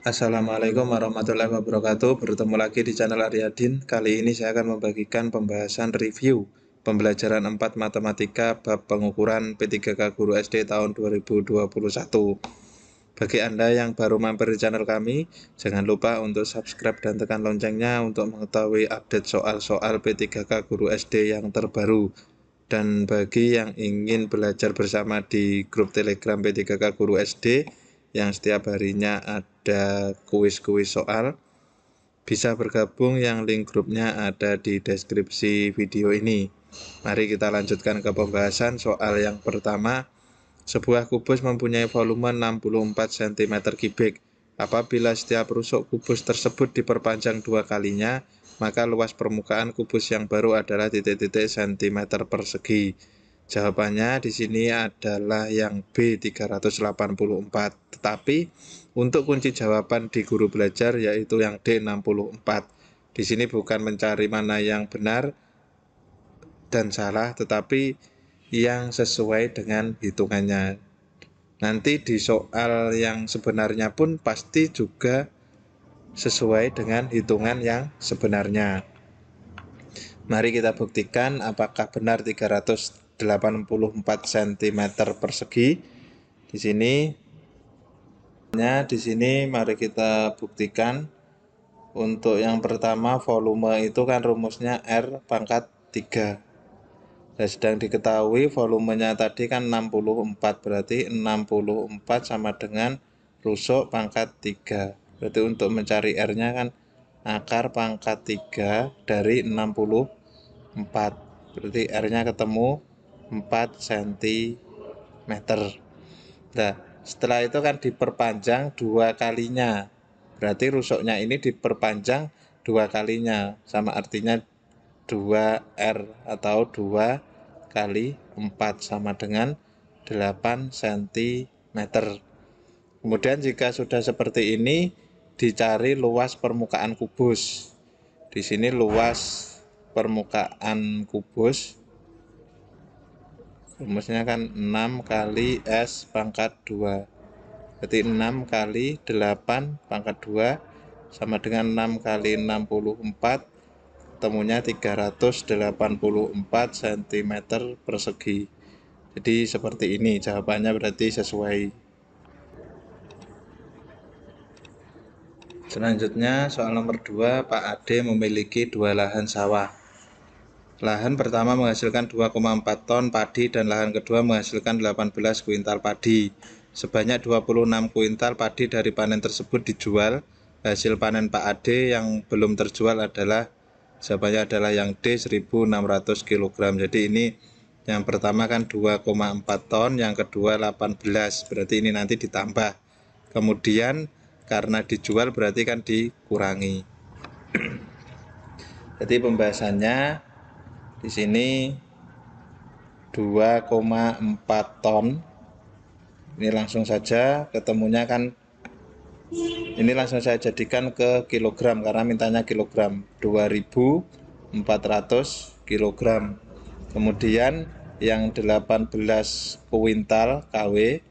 Assalamualaikum warahmatullahi wabarakatuh. Bertemu lagi di channel Aryadin. Kali ini saya akan membagikan pembahasan review pembelajaran 4 Matematika bab pengukuran P3K Guru SD tahun 2021. Bagi Anda yang baru mampir di channel kami, jangan lupa untuk subscribe dan tekan loncengnya untuk mengetahui update soal-soal P3K Guru SD yang terbaru. Dan bagi yang ingin belajar bersama di grup Telegram P3K Guru SD yang setiap harinya ada kuis-kuis soal, bisa bergabung, yang link grupnya ada di deskripsi video ini. Mari kita lanjutkan ke pembahasan soal yang pertama. Sebuah kubus mempunyai volume 64 cm3. Apabila setiap rusuk kubus tersebut diperpanjang 2 kalinya, maka luas permukaan kubus yang baru adalah titik-titik cm persegi. Jawabannya di sini adalah yang B 384. Tetapi untuk kunci jawaban di guru belajar yaitu yang D 64. Di sini bukan mencari mana yang benar dan salah, tetapi yang sesuai dengan hitungannya. Nanti di soal yang sebenarnya pun pasti juga sesuai dengan hitungan yang sebenarnya. Mari kita buktikan apakah benar 384 cm persegi. Di sini mari kita buktikan. Untuk yang pertama, volume itu kan rumusnya R pangkat 3. Dan sedang diketahui volumenya tadi kan 64, berarti 64 sama dengan rusuk pangkat 3. Berarti untuk mencari R-nya kan akar pangkat 3 dari 64. Berarti R-nya ketemu 4 cm. Nah, setelah itu kan diperpanjang 2 kalinya. Berarti rusuknya ini diperpanjang 2 kalinya. Sama artinya 2R atau 2 kali 4 sama dengan 8 cm. Kemudian jika sudah seperti ini, dicari luas permukaan kubus. Di sini luas permukaan kubus rumusnya kan 6 kali S pangkat 2. Berarti 6 kali 8 pangkat 2 sama dengan 6 kali 64, temunya 384 cm persegi. Jadi seperti ini jawabannya, berarti sesuai. Selanjutnya soal nomor 2, Pak Ade memiliki 2 lahan sawah. Lahan pertama menghasilkan 2,4 ton padi dan lahan kedua menghasilkan 18 kuintal padi. Sebanyak 26 kuintal padi dari panen tersebut dijual. Hasil panen Pak Ade yang belum terjual adalah, jawabannya adalah yang D 1600 kg. Jadi ini yang pertama kan 2,4 ton, yang kedua 18, berarti ini nanti ditambah. Kemudian karena dijual berarti kan dikurangi. Jadi pembahasannya di sini 2,4 ton. Ini langsung saja ketemunya kan, ini langsung saya jadikan ke kilogram karena mintanya kilogram, 2400 kilogram. Kemudian yang 18 kuintal KW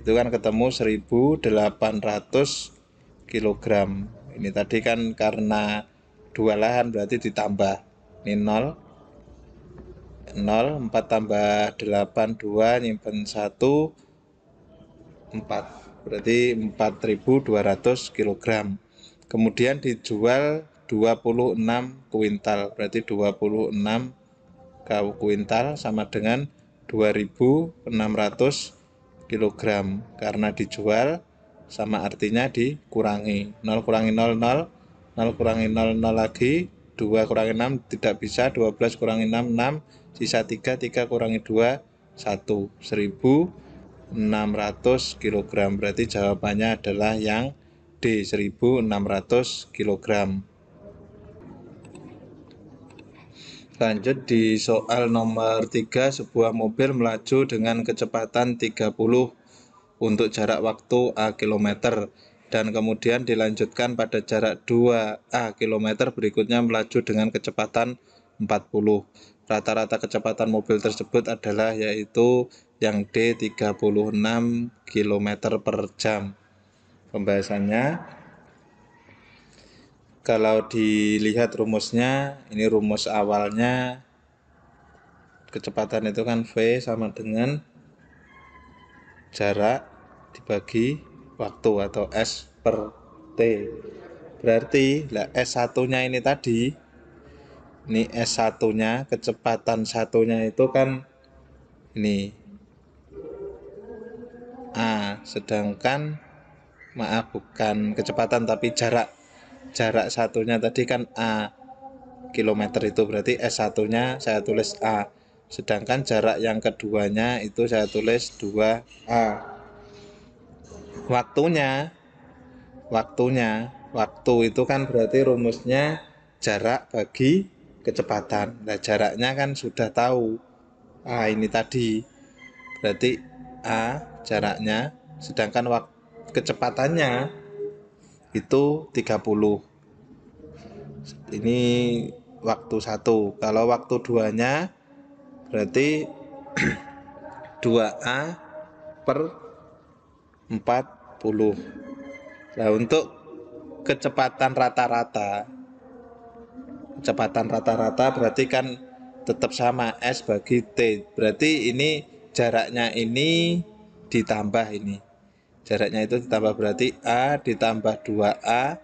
itu kan ketemu 1800 kilogram. Ini tadi kan karena 2 lahan berarti ditambah. Ini 0, 4 tambah 8, 2, nyimpen 1, 4. Berarti 4200 kg. Kemudian dijual 26 kuintal. Berarti 26 kuintal sama dengan 2600 kg. Karena dijual sama artinya dikurangi. 0 kurangi 0, 0. 0 kurangi 0, 0 lagi. 2 kurangi 6 tidak bisa. 12 kurangi 6, 6. Sisa 3, 3 kurangi 2, 1. 1600 kg. Berarti jawabannya adalah yang D 1600 kg. Lanjut di soal nomor 3, sebuah mobil melaju dengan kecepatan 30 untuk jarak waktu A km dan kemudian dilanjutkan pada jarak 2A km berikutnya melaju dengan kecepatan 40. Rata-rata kecepatan mobil tersebut adalah yaitu yang D 36 km per jam. Pembahasannya Kalau dilihat rumusnya, ini rumus awalnya, kecepatan itu kan V sama dengan jarak dibagi waktu atau S per T. Berarti lah S1-nya ini tadi, ini S1-nya, kecepatan satunya itu kan ini A, sedangkan maaf bukan kecepatan tapi jarak satunya tadi kan A kilometer, itu berarti S1-nya saya tulis A, sedangkan jarak yang keduanya itu saya tulis 2A. Waktu itu kan berarti rumusnya jarak bagi kecepatan. Nah, jaraknya kan sudah tahu. Ini tadi. Berarti A jaraknya, sedangkan kecepatannya itu 30. Ini waktu 1. Kalau waktu 2-nya berarti 2A per 40. Nah, untuk kecepatan rata-rata berarti kan tetap sama S bagi T. Berarti ini jaraknya ini ditambah ini. Jaraknya itu ditambah, berarti A ditambah 2A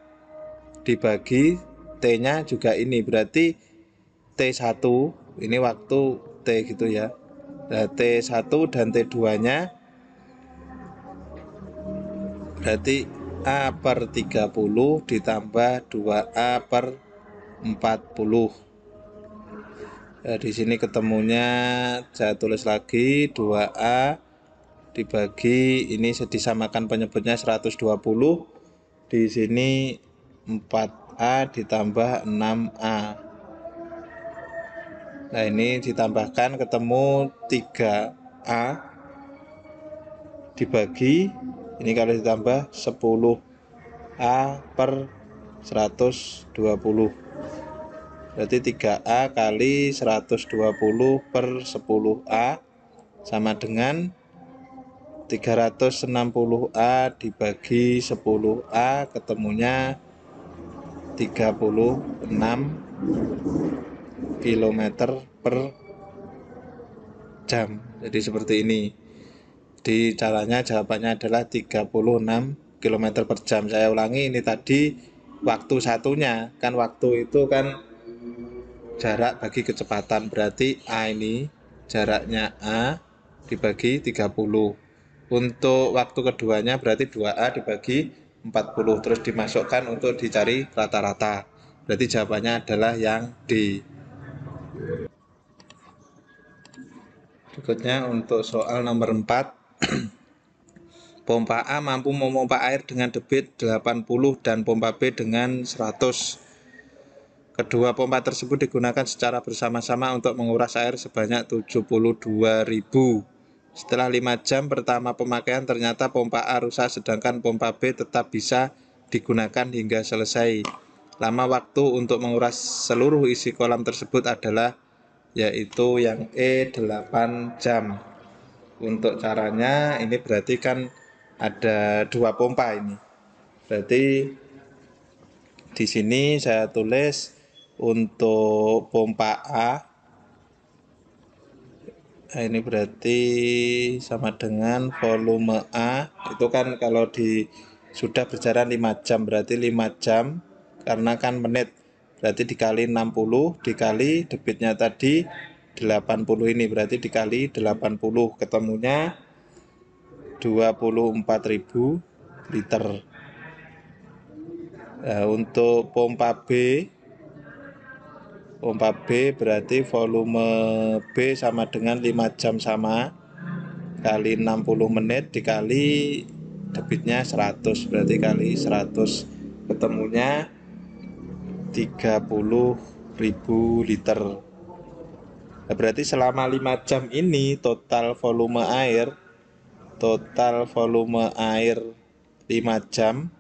dibagi T-nya juga ini. Berarti T1 ini waktu T gitu ya. Nah, T1 dan T2-nya berarti A per 30 ditambah 2A per 40. Nah, di sini ketemunya saya tulis lagi 2A dibagi ini disamakan penyebutnya 120. Di sini 4A ditambah 6A. Nah, ini ditambahkan ketemu 3A dibagi ini kalau ditambah 10A per 120. Berarti 3A kali 120 per 10A sama dengan 360A dibagi 10A, ketemunya 36 km per jam. Jadi seperti ini. Di caranya jawabannya adalah 36 km per jam. Saya ulangi, ini tadi waktu satunya. Kan waktu itu kan jarak bagi kecepatan, berarti A ini jaraknya A dibagi 30. Untuk waktu keduanya berarti 2A dibagi 40, terus dimasukkan untuk dicari rata-rata. Berarti jawabannya adalah yang D. Berikutnya untuk soal nomor 4. Pompa A mampu memompa air dengan debit 80 dan pompa B dengan 100. Kedua pompa tersebut digunakan secara bersama-sama untuk menguras air sebanyak 72.000. Setelah 5 jam pertama pemakaian, ternyata pompa A rusak sedangkan pompa B tetap bisa digunakan hingga selesai. Lama waktu untuk menguras seluruh isi kolam tersebut adalah yaitu yang E 8 jam. Untuk caranya ini berarti kan ada 2 pompa ini. Berarti di sini saya tulis untuk pompa A, ini berarti sama dengan volume A. Itu kan kalau sudah berjalan 5 jam, berarti 5 jam karena kan menit, berarti dikali 60 dikali debitnya tadi 80 ini, berarti dikali 80, ketemunya 24.000 liter. Nah, untuk pompa B berarti volume B sama dengan 5 jam sama kali 60 menit dikali debitnya 100, berarti kali 100, ketemunya 30.000 liter. Nah, berarti selama 5 jam ini total volume air 5 jam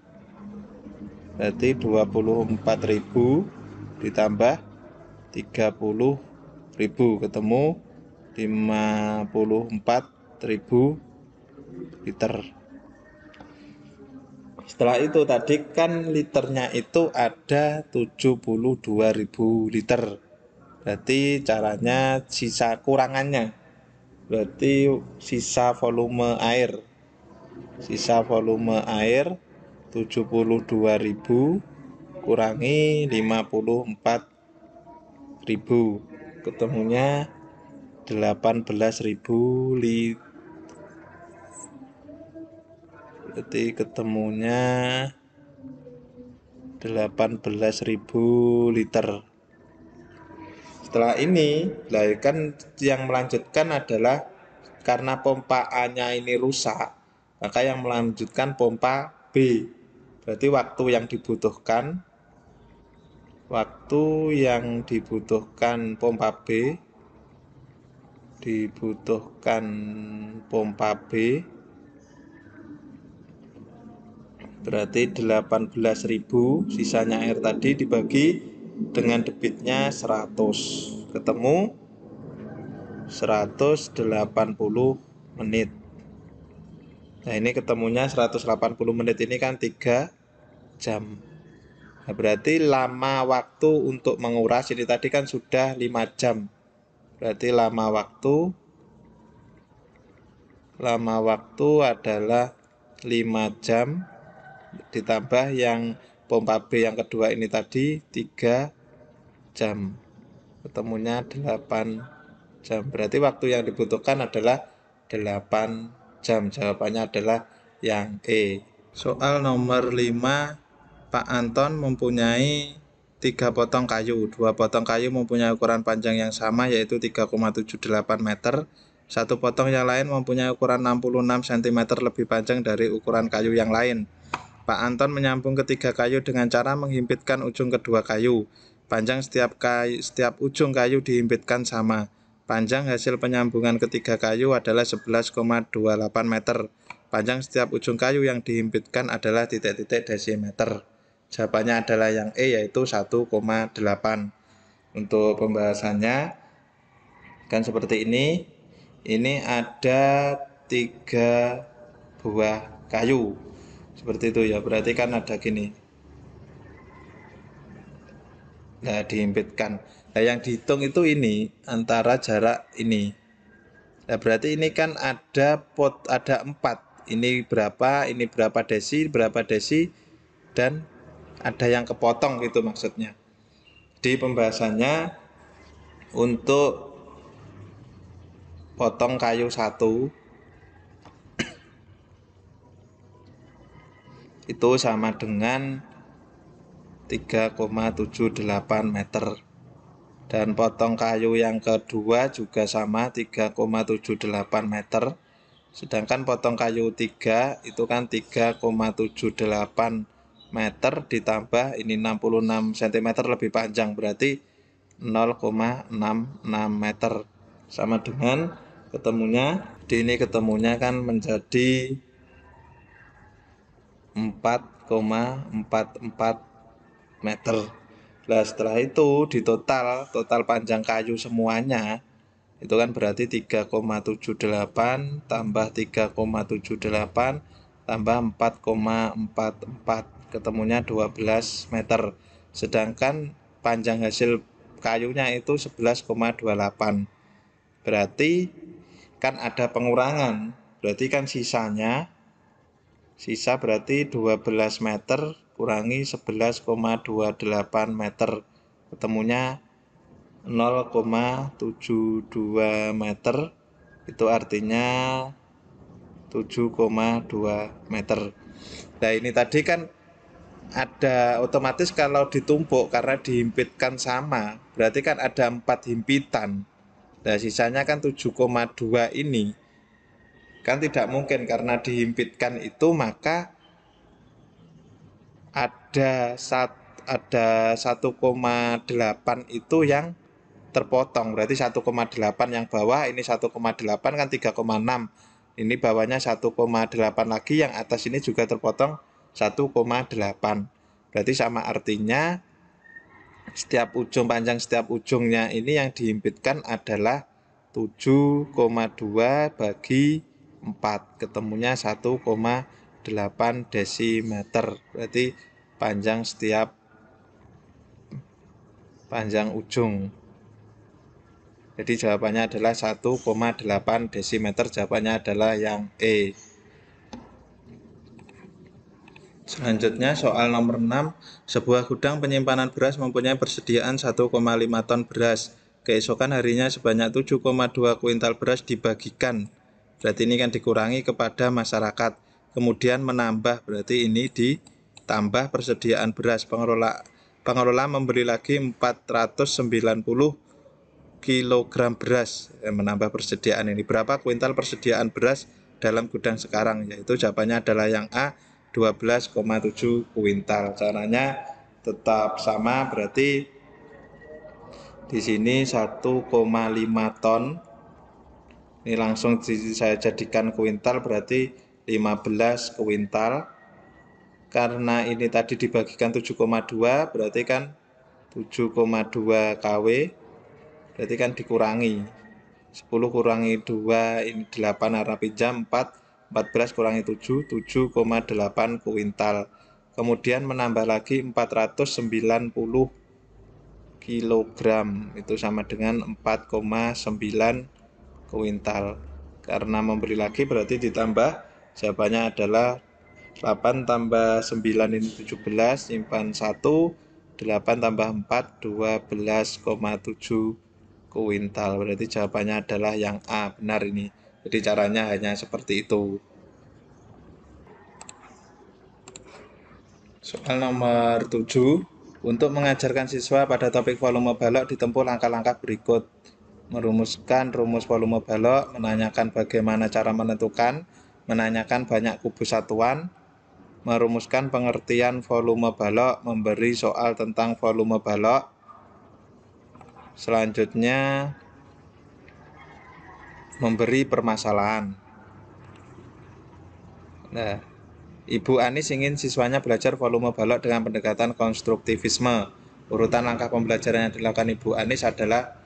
berarti 24.000 ditambah 30.000, ketemu 54.000 liter. Setelah itu tadi kan liternya itu ada 72.000 liter. Berarti caranya sisa kurangannya. Berarti sisa volume air. Sisa volume air 72.000 kurangi 54.000. Ketemunya 18.000 liter. Berarti ketemunya 18.000 liter. Setelah ini, kan yang melanjutkan adalah karena pompa A-nya ini rusak, maka yang melanjutkan pompa B. Berarti waktu yang dibutuhkan pompa B berarti 18.000, sisanya air tadi dibagi dengan debitnya 100, ketemu 180 menit. Nah, ini ketemunya 180 menit, ini kan 3 jam. Nah, berarti lama waktu untuk menguras ini tadi kan sudah 5 jam. Berarti lama waktu adalah 5 jam ditambah yang pompa B yang kedua ini tadi 3 jam. Ketemunya 8 jam. Berarti waktu yang dibutuhkan adalah 8 jam. Jawabannya adalah yang E. Soal nomor 5, Pak Anton mempunyai 3 potong kayu. 2 potong kayu mempunyai ukuran panjang yang sama, yaitu 3,78 meter. 1 potong yang lain mempunyai ukuran 66 cm lebih panjang dari ukuran kayu yang lain. Pak Anton menyambung ketiga kayu dengan cara menghimpitkan ujung kedua kayu. Panjang setiap ujung kayu dihimpitkan sama. Panjang hasil penyambungan ketiga kayu adalah 11,28 meter. Panjang setiap ujung kayu yang dihimpitkan adalah titik-titik desimeter. Jawabannya adalah yang E, yaitu 1,8. Untuk pembahasannya kan seperti ini. Ini ada 3 buah kayu. Seperti itu ya, berarti kan ada gini. Nah, dihimpitkan. Nah, yang dihitung itu ini antara jarak ini. Nah, berarti ini kan ada 4. Ini berapa desi, dan ada yang kepotong gitu maksudnya. Di pembahasannya untuk potong kayu 1 itu sama dengan 3,78 meter. Dan potong kayu yang kedua juga sama 3,78 meter. Sedangkan potong kayu 3 itu kan 3,78 meter ditambah ini 66 cm lebih panjang, berarti 0,66 meter. Sama dengan ketemunya kan menjadi 4,44 meter. Nah, setelah itu di total panjang kayu semuanya itu kan berarti 3,78 tambah 3,78 tambah 4,44, ketemunya 12 meter. Sedangkan panjang hasil kayunya itu 11,28. Berarti kan ada pengurangan. Berarti kan sisa berarti 12 meter kurangi 11,28 meter, ketemunya 0,72 meter. Itu artinya 7,2 meter. Nah, ini tadi kan ada otomatis kalau ditumpuk karena dihimpitkan sama, berarti kan ada 4 himpitan. Nah, sisanya kan 7,2 ini kan tidak mungkin, karena dihimpitkan itu maka ada 1,8 itu yang terpotong. Berarti 1,8 yang bawah, ini 1,8 kan 3,6. Ini bawahnya 1,8 lagi, yang atas ini juga terpotong 1,8. Berarti sama artinya panjang setiap ujungnya ini yang dihimpitkan adalah 7,2 bagi 4, ketemunya 1,8 8 desimeter. Berarti panjang setiap panjang ujung. Jadi jawabannya adalah 1,8 desimeter. Jawabannya adalah yang E. Selanjutnya soal nomor 6. Sebuah gudang penyimpanan beras mempunyai persediaan 1,5 ton beras. Keesokan harinya sebanyak 7,2 kuintal beras dibagikan. Berarti ini kan dikurangi kepada masyarakat. Kemudian menambah, berarti ini ditambah persediaan beras. Pengelola membeli lagi 490 kilogram beras, menambah persediaan ini. Berapa kuintal persediaan beras dalam gudang sekarang? Yaitu jawabannya adalah yang A, 12,7 kuintal. Caranya tetap sama, berarti di sini 1,5 ton. Ini langsung saya jadikan kuintal, berarti 15 kuintal. Karena ini tadi dibagikan 7,2, berarti kan 7,2 kW. Berarti kan dikurangi 10 kurangi 2, ini 8 arah pinjam 4, 14 kurangi 7, 7,8 kuintal. Kemudian menambah lagi 490 kilogram, itu sama dengan 4,9 kuintal. Karena memberi lagi berarti ditambah, jawabannya adalah 8 tambah 9 ini 17, simpan 1, 8 tambah 4, 12,7 kuintal. Berarti jawabannya adalah yang A, benar ini. Jadi caranya hanya seperti itu. Soal nomor 7. Untuk mengajarkan siswa pada topik volume balok ditempuh langkah-langkah berikut. Merumuskan rumus volume balok, menanyakan bagaimana cara menentukan, menanyakan banyak kubus satuan, merumuskan pengertian volume balok, memberi soal tentang volume balok. Selanjutnya memberi permasalahan. Nah, Ibu Anis ingin siswanya belajar volume balok dengan pendekatan konstruktivisme. Urutan langkah pembelajaran yang dilakukan Ibu Anis adalah,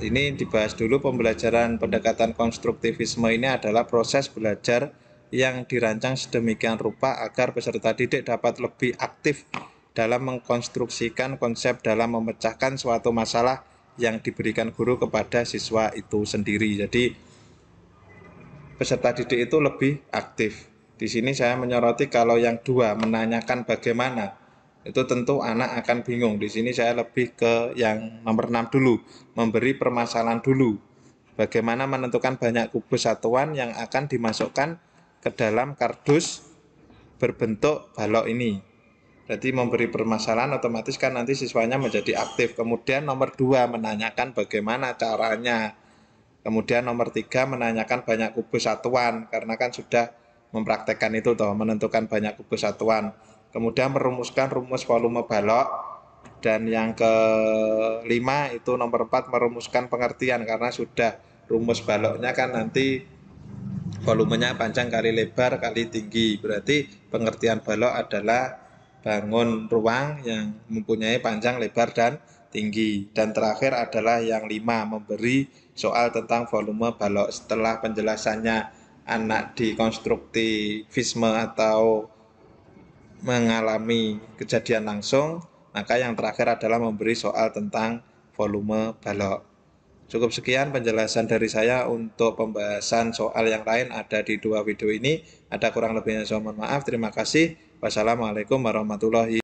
ini dibahas dulu. Pembelajaran pendekatan konstruktivisme ini adalah proses belajar yang dirancang sedemikian rupa agar peserta didik dapat lebih aktif dalam mengkonstruksikan konsep dalam memecahkan suatu masalah yang diberikan guru kepada siswa itu sendiri. Jadi peserta didik itu lebih aktif. Di sini saya menyoroti kalau yang 2 menanyakan bagaimana, itu tentu anak akan bingung. Di sini saya lebih ke yang nomor 6 dulu, memberi permasalahan dulu. Bagaimana menentukan banyak kubus satuan yang akan dimasukkan ke dalam kardus berbentuk balok ini. Berarti memberi permasalahan, otomatis kan nanti siswanya menjadi aktif. Kemudian nomor 2 menanyakan bagaimana caranya. Kemudian nomor 3 menanyakan banyak kubus satuan, karena kan sudah mempraktekkan itu toh, menentukan banyak kubus satuan. Kemudian merumuskan rumus volume balok. Dan yang kelima itu nomor 4 merumuskan pengertian, karena sudah rumus baloknya kan nanti volumenya panjang kali lebar kali tinggi. Berarti pengertian balok adalah bangun ruang yang mempunyai panjang, lebar, dan tinggi. Dan terakhir adalah yang 5, memberi soal tentang volume balok. Setelah penjelasannya anak di konstruktivisme atau mengalami kejadian langsung, maka yang terakhir adalah memberi soal tentang volume balok. Cukup sekian penjelasan dari saya. Untuk pembahasan soal yang lain ada di 2 video ini. Ada kurang lebihnya saya mohon maaf. Terima kasih. Wassalamualaikum warahmatullahi wabarakatuh.